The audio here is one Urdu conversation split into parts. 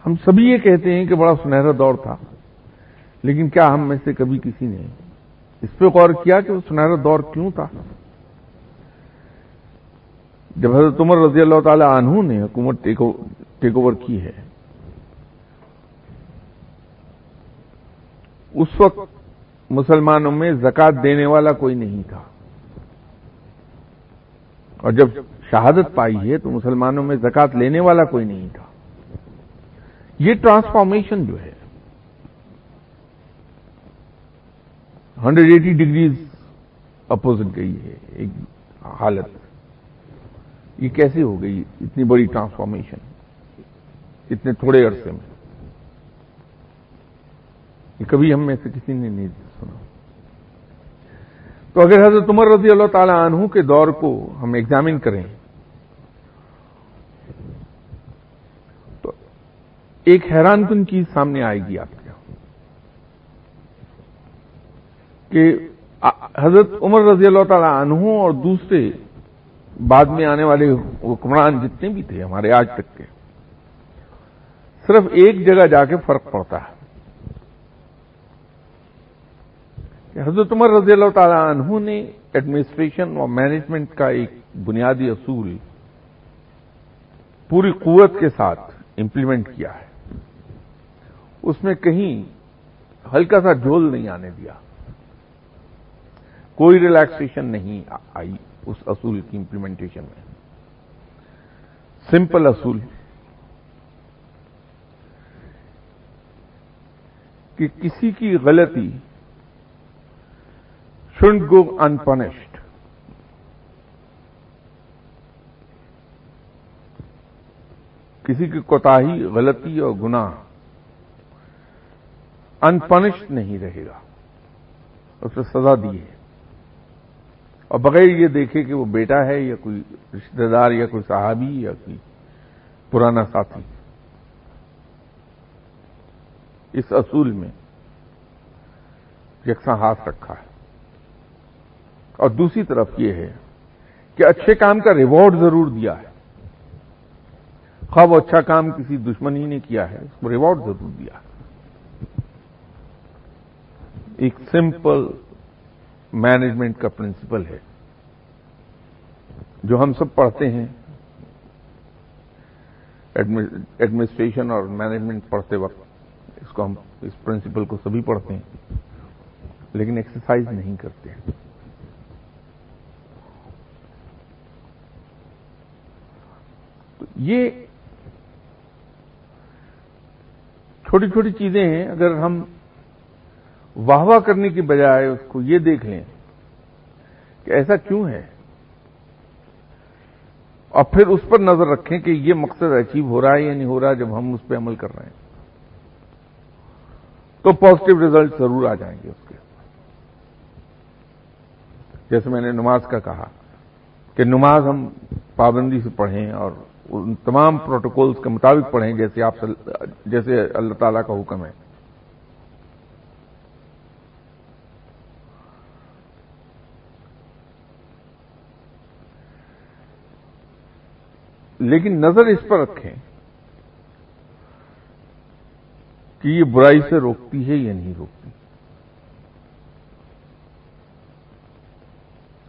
ہم سبھی یہ کہتے ہیں کہ بڑا سنہرا دور تھا، لیکن کیا ہم میں سے کبھی کسی نے اس پہ غور کیا کہ وہ سنہرا دور کیوں تھا؟ جب حضرت عمر رضی اللہ تعالی عنہ نے حکومت ٹیک اوور کی ہے، اس وقت مسلمانوں میں زکوٰۃ دینے والا کوئی نہیں تھا، اور جب شہادت پائی ہے تو مسلمانوں میں زکوٰۃ لینے والا کوئی نہیں تھا۔ یہ ٹرانسفارمیشن جو ہے 180 ڈگریز اپوزٹ گئی ہے ایک حالت، یہ کیسے ہو گئی اتنی بڑی ٹرانسفارمیشن اتنے تھوڑے عرصے میں؟ یہ کبھی ہم میں سے کسی نے نہیں سنا۔ تو اگر حضرت عمر رضی اللہ تعالی عنہ کے دور کو ہم ایگزامن کریں تو ایک حیران کن چیز سامنے آئے گی آپ کے، کہ حضرت عمر رضی اللہ تعالی عنہ اور دوسرے بعد میں آنے والے حکمران جتنے بھی تھے ہمارے آج تک کے، صرف ایک جگہ جا کے فرق پڑتا ہے کہ حضرت عمر رضی اللہ تعالی عنہ نے ایڈمنسٹریشن اور مینجمنٹ کا ایک بنیادی اصول پوری قوت کے ساتھ امپلیمنٹ کیا ہے، اس میں کہیں ہلکا سا جھول نہیں آنے دیا، کوئی ریلیکسیشن نہیں آئی اس اصول کی امپلیمنٹیشن میں۔ سمپل اصول کہ کسی کی غلطی shouldn't go unpunished۔ کسی کی کوتاہی، غلطی اور گناہ انپنشڈ نہیں رہے گا، اسے سزا دی ہے، اور بغیر یہ دیکھے کہ وہ بیٹا ہے یا کوئی رشتہ دار یا کوئی صحابی یا کوئی پرانا ساتھی۔ اس اصول میں یکساں ہاتھ رکھا ہے۔ اور دوسری طرف یہ ہے کہ اچھے کام کا ریوارڈ ضرور دیا ہے، خواہ وہ اچھا کام کسی دشمن ہی نے کیا ہے، اس کو ریوارڈ ضرور دیا ہے۔ ایک سمپل مینجمنٹ کا پرنسپل ہے جو ہم سب پڑھتے ہیں، ایڈمنسٹریشن اور مینجمنٹ پڑھتے وقت اس پرنسپل کو سبھی پڑھتے ہیں، لیکن ایکسرسائز نہیں کرتے ہیں۔ تو یہ چھوٹی چھوٹی چیزیں ہیں، اگر ہم واہ واہ کرنے کی بجائے اس کو یہ دیکھ لیں کہ ایسا کیوں ہے، اور پھر اس پر نظر رکھیں کہ یہ مقصد اچیو ہو رہا ہے یا نہیں ہو رہا، جب ہم اس پہ عمل کر رہے ہیں تو پازیٹو ریزلٹ ضرور آ جائیں گے اس کے۔ جیسے میں نے نماز کا کہا کہ نماز ہم پابندی سے پڑھیں اور ان تمام پروٹوکولز کے مطابق پڑھیں جیسے اللہ تعالیٰ کا حکم ہے۔ لیکن نظر اس پر رکھیں کہ یہ برائی سے روکتی ہے یا نہیں روکتی،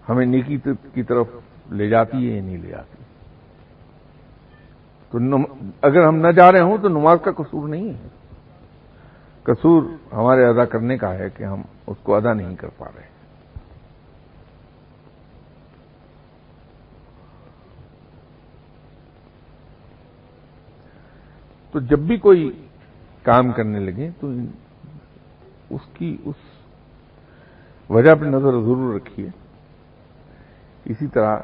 ہمیں نیکی کی طرف لے جاتی ہے یا نہیں لے جاتی۔ تو اگر ہم نہ جا رہے ہوں تو نماز کا قصور نہیں ہے، قصور ہمارے ادا کرنے کا ہے کہ ہم اس کو ادا نہیں کر پا رہے۔ تو جب بھی کوئی کام کرنے لگے تو اس وجہ پہ نظر ضرور رکھیے۔ اسی طرح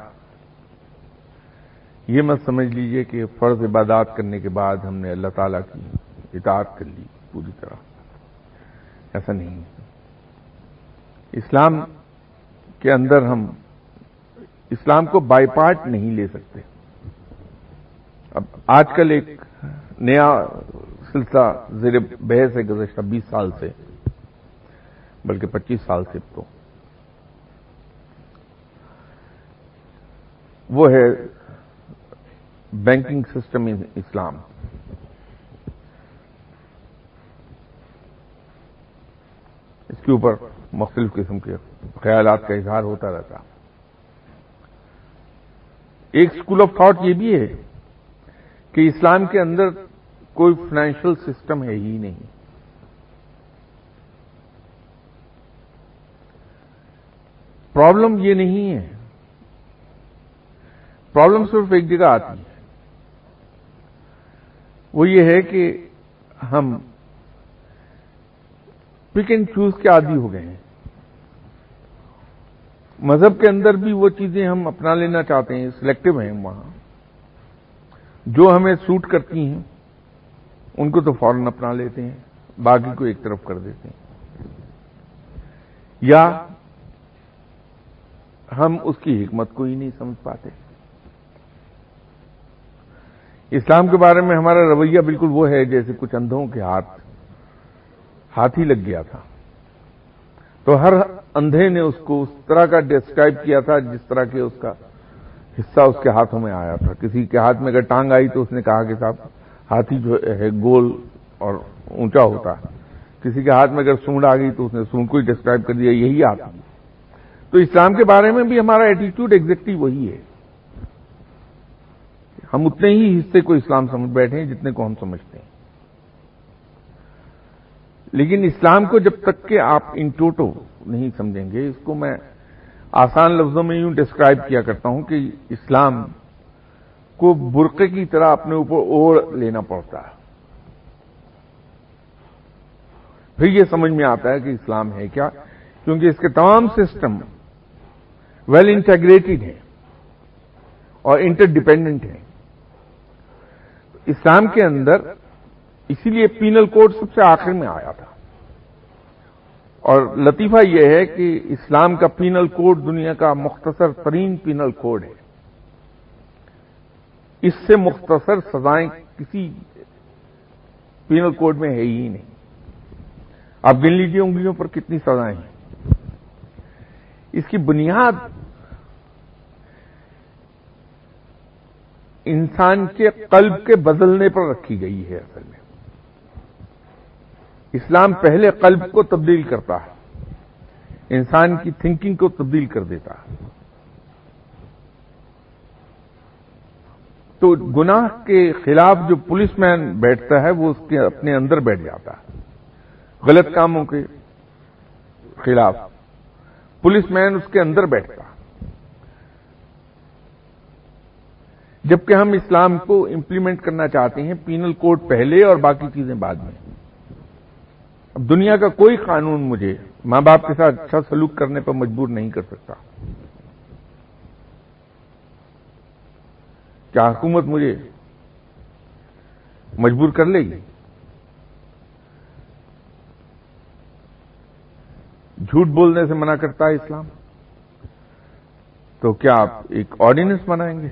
یہ مت سمجھ لیجئے کہ فرض عبادات کرنے کے بعد ہم نے اللہ تعالیٰ کی اطاعت کر لی پوری طرح، ایسا نہیں ہے۔ اسلام کے اندر ہم اسلام کو بائی پارٹ نہیں لے سکتے۔ اب آج کل ایک نیا سلسلہ زیر بحث ہے گزشتہ 20 سال سے، بلکہ 25 سال سے، تو وہ ہے بینکنگ سسٹم ان اسلام۔ کے اوپر مختلف قسم کے خیالات کا اظہار ہوتا رہتا. ایک اسکول آف تھاٹ یہ بھی ہے کہ اسلام کے اندر کوئی فائنینشیل سسٹم ہے ہی نہیں. پرابلم یہ نہیں ہے، پرابلم صرف ایک جگہ آتی ہے، وہ یہ ہے کہ ہم پک اینڈ چوز کے عادی ہو گئے ہیں. مذہب کے اندر بھی وہ چیزیں ہم اپنا لینا چاہتے ہیں، سلیکٹو ہیں. وہاں جو ہمیں سوٹ کرتی ہیں ان کو تو فوراً اپنا لیتے ہیں، باقی کو ایک طرف کر دیتے ہیں، یا ہم اس کی حکمت کو ہی نہیں سمجھ پاتے. اسلام کے بارے میں ہمارا رویہ بالکل وہ ہے جیسے کچھ اندھوں کے ہاتھ ہی لگ گیا تھا، تو ہر اندھے نے اس کو اس طرح کا ڈسکرائب کیا تھا جس طرح کے اس کا حصہ اس کے ہاتھوں میں آیا تھا. کسی کے ہاتھ میں اگر ٹانگ آئی تو اس نے کہا کہ صاحب ہاتھی جو ہے گول اور اونچا ہوتا ہے. کسی کے ہاتھ میں اگر سونڈ آ گئی تو اس نے سونڈ کو ہی ڈسکرائب کر دیا، یہی ہاتھی. تو اسلام کے بارے میں بھی ہمارا ایٹیٹیوڈ ایگزیکٹلی وہی ہے. ہم اتنے ہی حصے کو اسلام سمجھ بیٹھے ہیں جتنے کو ہم سمجھتے ہیں. لیکن اسلام کو جب تک کہ آپ ان ٹوٹو نہیں سمجھیں گے، اس کو میں آسان لفظوں میں یوں ڈسکرائب کیا کرتا ہوں کہ اسلام کو برقعے کی طرح اپنے اوپر اوڑھ لینا پڑتا ہے، پھر یہ سمجھ میں آتا ہے کہ اسلام ہے کیا، کیونکہ اس کے تمام سسٹم ویل انٹیگریٹڈ ہیں اور انٹر ڈیپینڈنٹ ہیں. اسلام کے اندر اسی لیے پینل کوڈ سب سے آخر میں آیا تھا، اور لطیفہ یہ ہے کہ اسلام کا پینل کوڈ دنیا کا مختصر ترین پینل کوڈ ہے. اس سے مختصر سزائیں کسی پینل کوڈ میں ہے ہی نہیں. آپ گن لیجیے انگلیوں پر کتنی سزائیں ہیں. اس کی بنیاد انسان کے قلب کے بدلنے پر رکھی گئی ہے. اصل میں اسلام پہلے قلب کو تبدیل کرتا ہے، انسان کی تھنکنگ کو تبدیل کر دیتا ہے. تو گناہ کے خلاف جو پولیس مین بیٹھتا ہے وہ اس کے اپنے اندر بیٹھ جاتا ہے. غلط کاموں کے خلاف پولیس مین اس کے اندر بیٹھتا ہے. جبکہ ہم اسلام کو امپلیمنٹ کرنا چاہتے ہیں، پینل کوڈ پہلے اور باقی چیزیں بعد میں. اب دنیا کا کوئی قانون مجھے ماں باپ کے ساتھ اچھا سلوک کرنے پر مجبور نہیں کر سکتا. کیا حکومت مجھے مجبور کر لے گی؟ جھوٹ بولنے سے منع کرتا ہے اسلام، تو کیا آپ ایک آرڈیننس بنائیں گے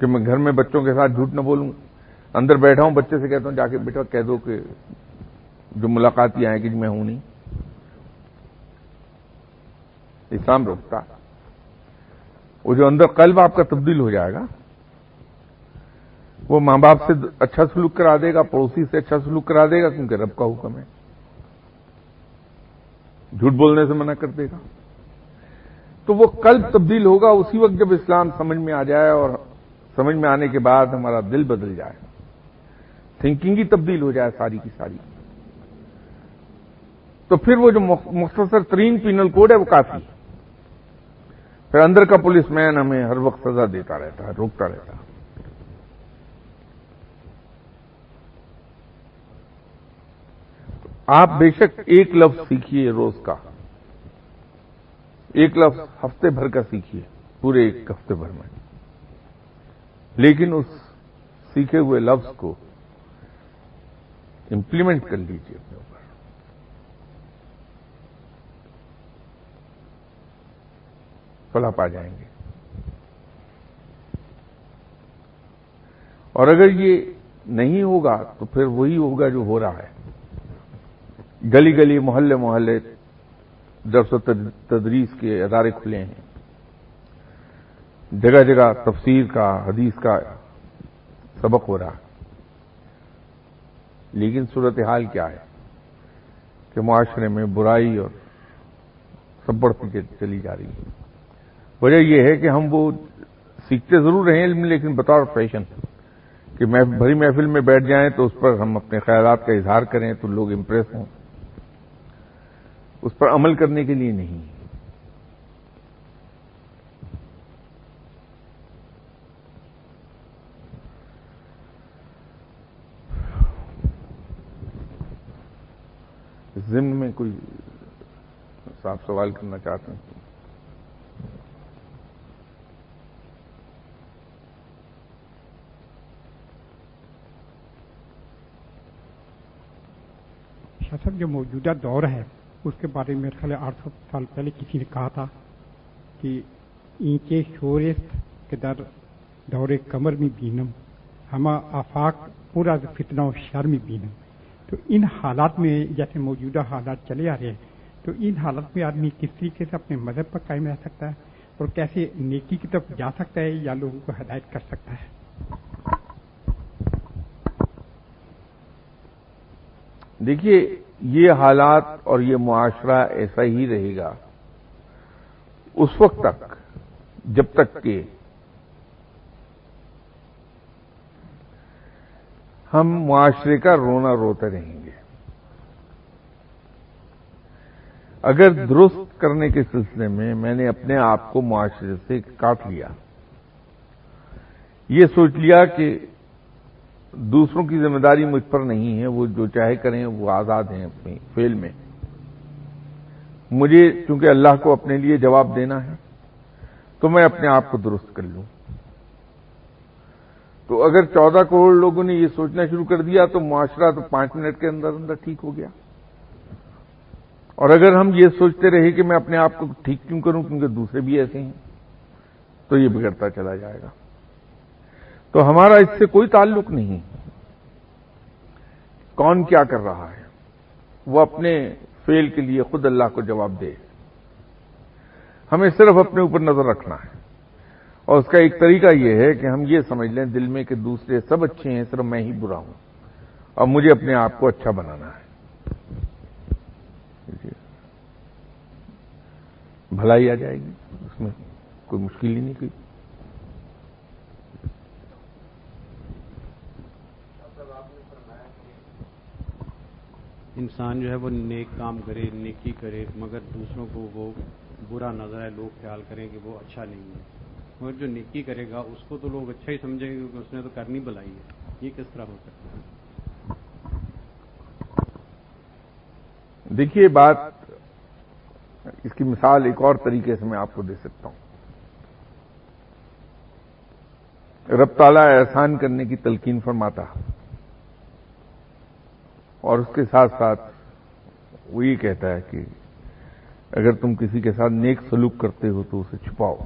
کہ میں گھر میں بچوں کے ساتھ جھوٹ نہ بولوں؟ اندر بیٹھا ہوں، بچے سے کہتا ہوں جا کے بیٹا کہہ دو کہ جو ملاقاتی آئے کہ میں ہوں نہیں. اسلام روکتا. وہ جو اندر قلب آپ کا تبدیل ہو جائے گا وہ ماں باپ سے اچھا سلوک کرا دے گا، پڑوسی سے اچھا سلوک کرا دے گا، کیونکہ رب کا حکم ہے. جھوٹ بولنے سے منع کر دے گا. تو وہ قلب تبدیل ہوگا اسی وقت جب اسلام سمجھ میں آ جائے، اور سمجھ میں آنے کے بعد ہمارا دل بدل جائے، تھنکنگ ہی تبدیل ہو جائے ساری کی ساری. تو پھر وہ جو مختصر ترین پینل کوڈ ہے وہ کافی ہے. پھر اندر کا پولیس مین ہمیں ہر وقت سزا دیتا رہتا ہے، روکتا رہتا ہے. آپ بے شک ایک لفظ سیکھیے روز کا، ایک لفظ ہفتے بھر کا سیکھیے، پورے ایک ہفتے بھر میں، لیکن اس سیکھے ہوئے لفظ کو امپلیمنٹ کر لیجیے اپنے اوپر. فلاح پا جائیں گے. اور اگر یہ نہیں ہوگا تو پھر وہی ہوگا جو ہو رہا ہے. گلی گلی محلے محلے درس و تدریس کے ادارے کھلے ہیں، جگہ جگہ تفسیر کا، حدیث کا سبق ہو رہا ہے. لیکن صورتحال کیا ہے کہ معاشرے میں برائی اور سب بڑھتی چلی جا رہی ہے۔ وجہ یہ ہے کہ ہم وہ سیکھتے ضرور رہے علم، لیکن بطور فیشن کہ بھری محفل میں بیٹھ جائیں تو اس پر ہم اپنے خیالات کا اظہار کریں تو لوگ امپریس ہوں، اس پر عمل کرنے کے لیے نہیں۔ اس ضمن میں کوئی صاحب سوال کرنا چاہتے ہیں؟ شاہ صاحب، جو موجودہ دور ہے اس کے بارے میں میرے خیال 800 سال پہلے کسی نے کہا تھا کہ اینچے شورست کے در دور کمر میں بینم، ہما آفاق پورا فتنہ و شر میں بینم۔ تو ان حالات میں جیسے موجودہ حالات چلے آ رہے ہیں، تو ان حالات میں آدمی کس طریقے سے اپنے مذہب پر قائم رہ سکتا ہے اور کیسے نیکی کی طرف جا سکتا ہے یا لوگوں کو ہدایت کر سکتا ہے؟ دیکھیے، یہ حالات اور یہ معاشرہ ایسا ہی رہے گا اس وقت تک جب تک کہ ہم معاشرے کا رونا روتے رہیں گے۔ اگر درست کرنے کے سلسلے میں نے اپنے آپ کو معاشرے سے کاٹ لیا، یہ سوچ لیا کہ دوسروں کی ذمہ داری مجھ پر نہیں ہے، وہ جو چاہے کریں، وہ آزاد ہیں اپنی فعل میں، مجھے چونکہ اللہ کو اپنے لیے جواب دینا ہے تو میں اپنے آپ کو درست کر لوں۔ تو اگر 14 کروڑ لوگوں نے یہ سوچنا شروع کر دیا تو معاشرہ تو 5 منٹ کے اندر اندر ٹھیک ہو گیا۔ اور اگر ہم یہ سوچتے رہے کہ میں اپنے آپ کو ٹھیک کیوں کروں کیونکہ دوسرے بھی ایسے ہیں، تو یہ بگڑتا چلا جائے گا۔ تو ہمارا اس سے کوئی تعلق نہیں کون کیا کر رہا ہے، وہ اپنے فعل کے لیے خود اللہ کو جواب دے۔ ہمیں صرف اپنے اوپر نظر رکھنا ہے، اور اس کا ایک طریقہ یہ ہے کہ ہم یہ سمجھ لیں دل میں کہ دوسرے سب اچھے ہیں، صرف میں ہی برا ہوں، اور مجھے اپنے آپ کو اچھا بنانا ہے۔ بھلائی آ جائے گی، اس میں کوئی مشکل ہی نہیں کوئی۔ انسان جو ہے وہ نیک کام کرے، نیکی کرے، مگر دوسروں کو وہ برا نظر ہے، لوگ خیال کریں کہ وہ اچھا نہیں ہے، مگر جو نیکی کرے گا اس کو تو لوگ اچھا ہی سمجھیں گے کیونکہ اس نے تو کرنی بلائی ہے۔ یہ کس طرح ہو سکتا ہے؟ دیکھیے، بات اس کی مثال ایک اور طریقے سے میں آپ کو دے سکتا ہوں۔ رب تعالیٰ احسان کرنے کی تلقین فرماتا اور اس کے ساتھ ساتھ وہ یہ کہتا ہے کہ اگر تم کسی کے ساتھ نیک سلوک کرتے ہو تو اسے چھپاؤ،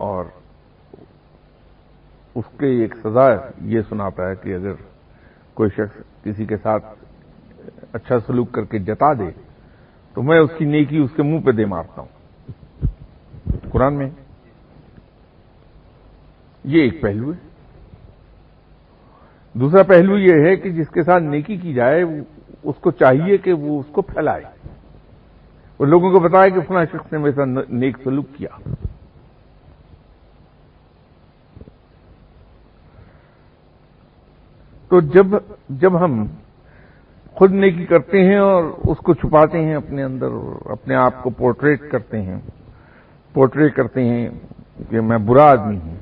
اور اس کے ایک سزا یہ سناتا ہے کہ اگر کوئی شخص کسی کے ساتھ اچھا سلوک کر کے جتا دے تو میں اس کی نیکی اس کے منہ پہ دے مارتا ہوں، قرآن میں۔ یہ ایک پہلو ہے۔ دوسرا پہلو یہ ہے کہ جس کے ساتھ نیکی کی جائے اس کو چاہیے کہ وہ اس کو پھیلائے، اور لوگوں کو بتائے کہ فلاں شخص نے میرے ساتھ نیک سلوک کیا۔ تو جب ہم خود نیکی کرتے ہیں اور اس کو چھپاتے ہیں اپنے اندر، اور اپنے آپ کو پورٹریٹ کرتے ہیں کہ میں برا آدمی ہوں،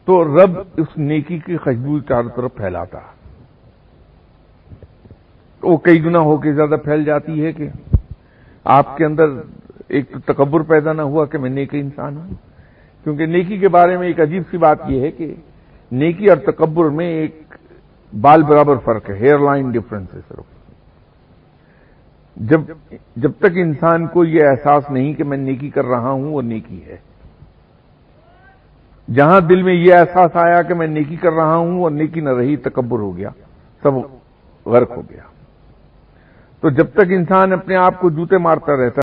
تو رب اس نیکی کی خوشبو چاروں طرف پھیلاتا، وہ کئی گنا ہو کے زیادہ پھیل جاتی ہے کہ آپ کے اندر ایک تو تکبر پیدا نہ ہوا کہ میں نیک انسان ہوں، کیونکہ نیکی کے بارے میں ایک عجیب سی بات یہ ہے کہ نیکی اور تکبر میں ایک بال برابر فرق ہے، ہیئر لائن ڈفرنس ہے صرف۔ جب تک انسان کو یہ احساس نہیں کہ میں نیکی کر رہا ہوں، وہ نیکی ہے۔ جہاں دل میں یہ احساس آیا کہ میں نیکی کر رہا ہوں اور نیکی نہ رہی، تکبر ہو گیا، سب غرق ہو گیا۔ تو جب تک انسان اپنے آپ کو جوتے مارتا رہتا